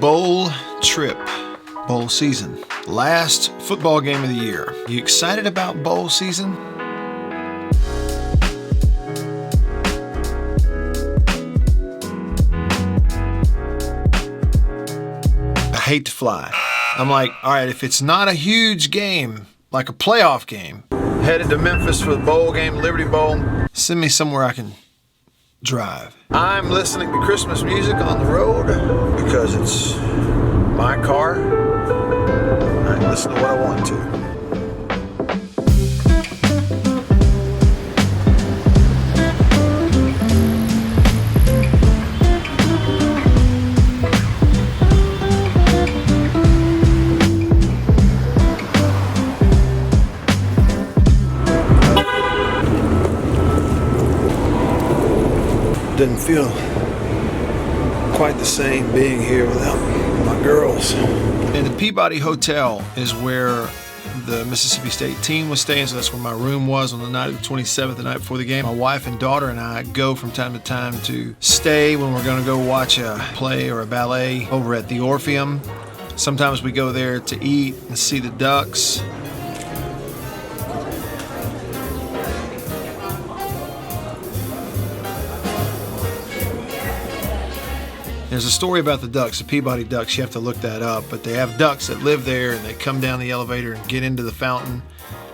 bowl trip, bowl season. Last football game of the year. You excited about bowl season? I hate to fly. I'm like, all right, if it's not a huge game, like a playoff game, headed to Memphis for the bowl game, Liberty Bowl, send me somewhere I can drive. I'm listening to Christmas music on the road because it's my car. I can listen to what I want to. Doesn't feel quite the same being here without my girls. And the Peabody Hotel is where the Mississippi State team was staying, so that's where my room was on the night of the 27th, the night before the game. My wife and daughter and I go from time to time to stay when we're going to go watch a play or a ballet over at the Orpheum. Sometimes we go there to eat and see the Ducks. There's a story about the ducks, the Peabody Ducks. You have to look that up. But they have ducks that live there, and they come down the elevator and get into the fountain,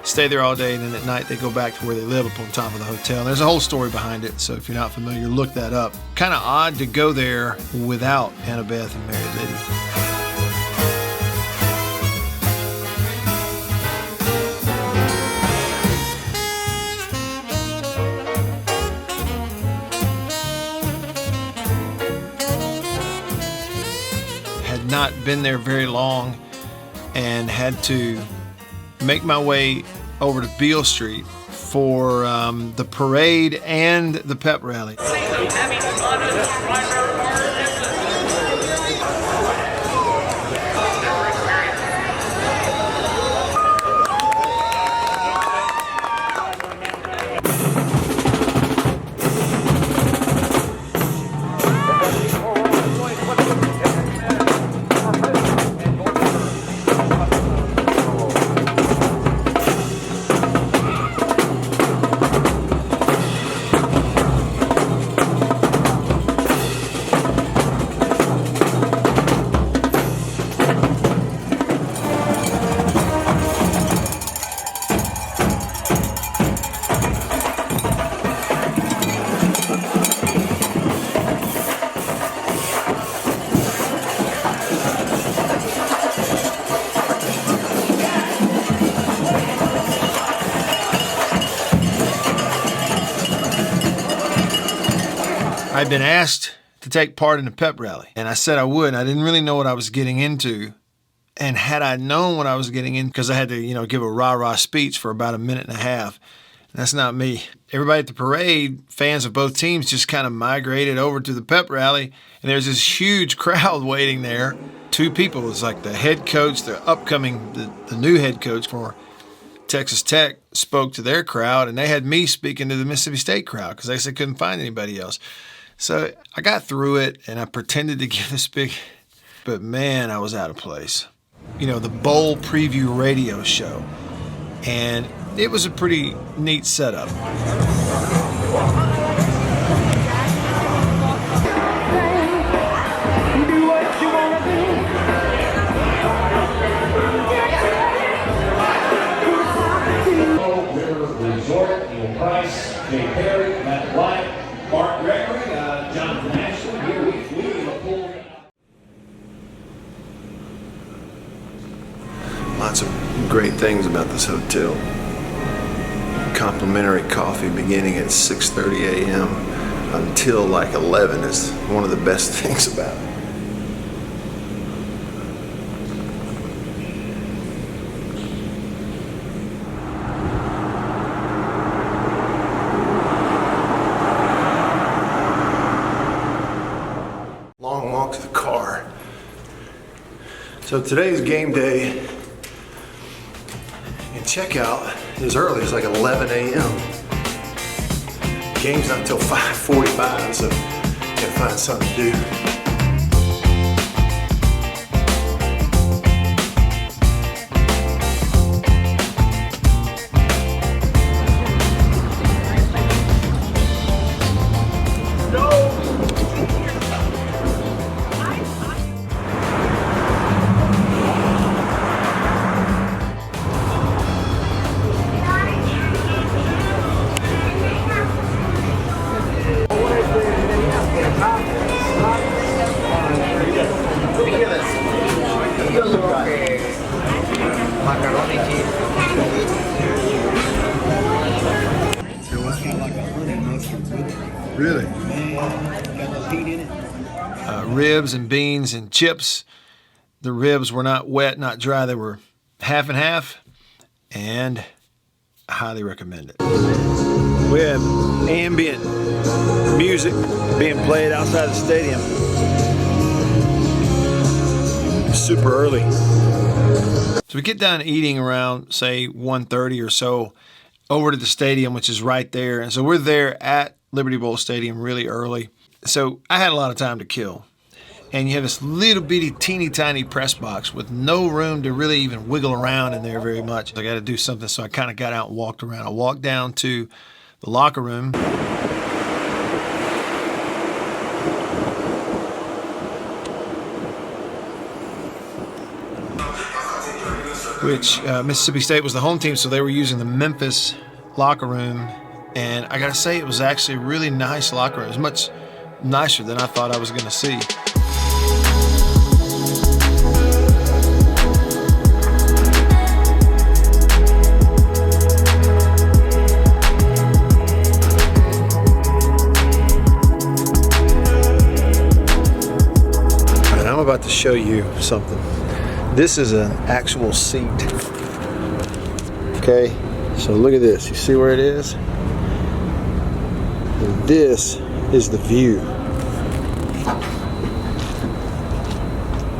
stay there all day, and then at night they go back to where they live up on top of the hotel. There's a whole story behind it, so if you're not familiar, look that up. Kind of odd to go there without Annabeth and Mary Liddy. Not been there very long and had to make my way over to Beale Street for the parade and the pep rally. I'd been asked to take part in the pep rally, and I said I would. I didn't really know what I was getting into, and had I known what I was getting in, because I had to, give a rah-rah speech for about a minute and a half. That's not me. Everybody at the parade, fans of both teams, just kind of migrated over to the pep rally, and there's this huge crowd waiting there. Two people, it was like the head coach, the new head coach for Texas Tech, spoke to their crowd, and they had me speaking to the Mississippi State crowd because they said couldn't find anybody else. So I got through it, and I pretended to give this big, but man, I was out of place. The bowl preview radio show, and it was a pretty neat setup. Resort, Neil Price, Jay Perry, Matt White, Mark Gregory, Jonathan Ashton, here we pull. Lots of great things about this hotel. Complimentary coffee beginning at 6:30 a.m. until like 11 is one of the best things about it. Long walk to the car. So today's game day, and checkout is early. It's like 11 a.m. Game's not until 5:45, so gotta find something to do. Really? Got a little heat in it. Ribs and beans and chips. The ribs were not wet, not dry. They were half and half, and I highly recommend it. We have ambient music being played outside the stadium. Super early. So we get done eating around, say, 1:30 or so, over to the stadium, which is right there. And so we're there at Liberty Bowl Stadium really early. So I had a lot of time to kill. And you have this little bitty, teeny tiny press box with no room to really even wiggle around in there very much. I got to do something, so I kind of got out and walked around. I walked down to the locker room. Which Mississippi State was the home team, so they were using the Memphis locker room. And I got to say, it was actually a really nice locker room. It was much nicer than I thought I was going to see. I'm about to show you something. This is an actual seat. Okay, so look at this. You see where it is? And this is the view.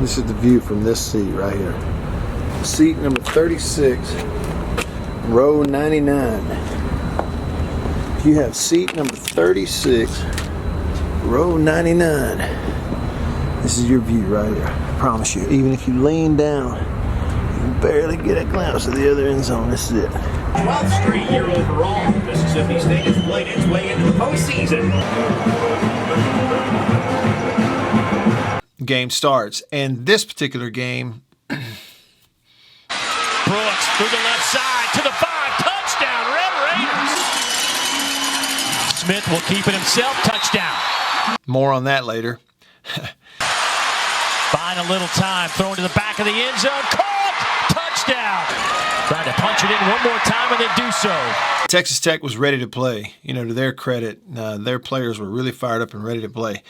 This is the view from this seat right here. Seat number 36, row 99. If you have seat number 36, row 99, this is your view right here. I promise you. Even if you lean down, you can barely get a glimpse of the other end zone. This is it. 12th straight year overall. Mississippi State has played its way into the postseason. Game starts, and this particular game. Brooks through the left side to the 5. Touchdown, Red Raiders. Smith will keep it himself. Touchdown. More on that later. Buying a little time, throwing to the back of the end zone. Caught! Touchdown! Trying to punch it in one more time, and they do so. Texas Tech was ready to play. You know, to their credit, their players were really fired up and ready to play.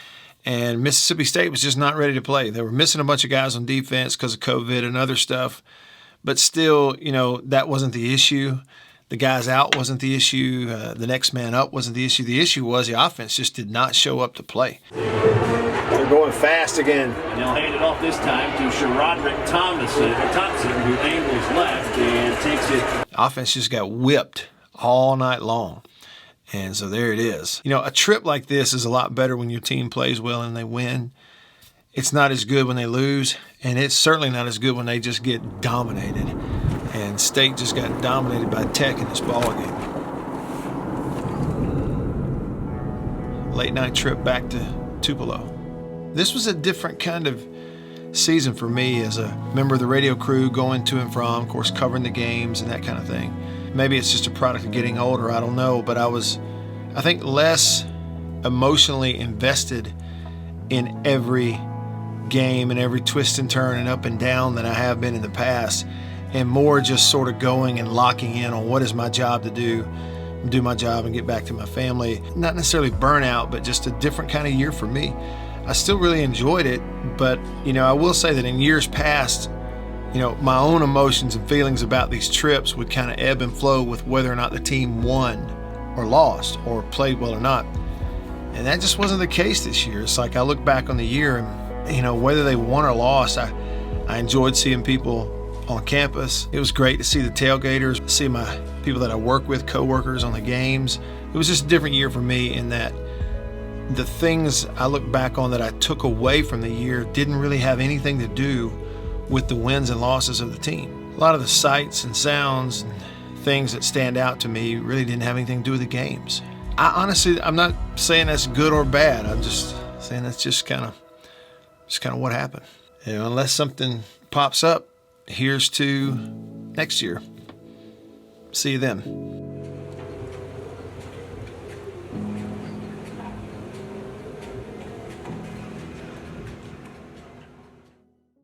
And Mississippi State was just not ready to play. They were missing a bunch of guys on defense because of COVID and other stuff. But still, you know, that wasn't the issue. The guys out wasn't the issue. The next man up wasn't the issue. The issue was the offense just did not show up to play. They're going fast again. And they'll hand it off this time to Sherroderick Thompson, who angles left and takes it. Offense just got whipped all night long. And so there it is. You know, a trip like this is a lot better when your team plays well and they win. It's not as good when they lose, and it's certainly not as good when they just get dominated. And State just got dominated by Tech in this ball game. Late night trip back to Tupelo. This was a different kind of season for me as a member of the radio crew, going to and from, of course, covering the games and that kind of thing. Maybe it's just a product of getting older, I don't know, but I was, I think, less emotionally invested in every game and every twist and turn and up and down than I have been in the past, and more just sort of going and locking in on what is my job to do my job and get back to my family. Not necessarily burnout, but just a different kind of year for me. I still really enjoyed it, but, you know, I will say that in years past, you know, my own emotions and feelings about these trips would kind of ebb and flow with whether or not the team won or lost or played well or not. And that just wasn't the case this year. It's like I look back on the year and, you know, whether they won or lost, I enjoyed seeing people on campus. It was great to see the tailgaters, see my people that I work with, coworkers on the games. It was just a different year for me in that the things I look back on that I took away from the year didn't really have anything to do with the wins and losses of the team. A lot of the sights and sounds and things that stand out to me really didn't have anything to do with the games. I'm not saying that's good or bad. I'm just saying that's just kind of what happened. You know, unless something pops up, here's to next year. See you then.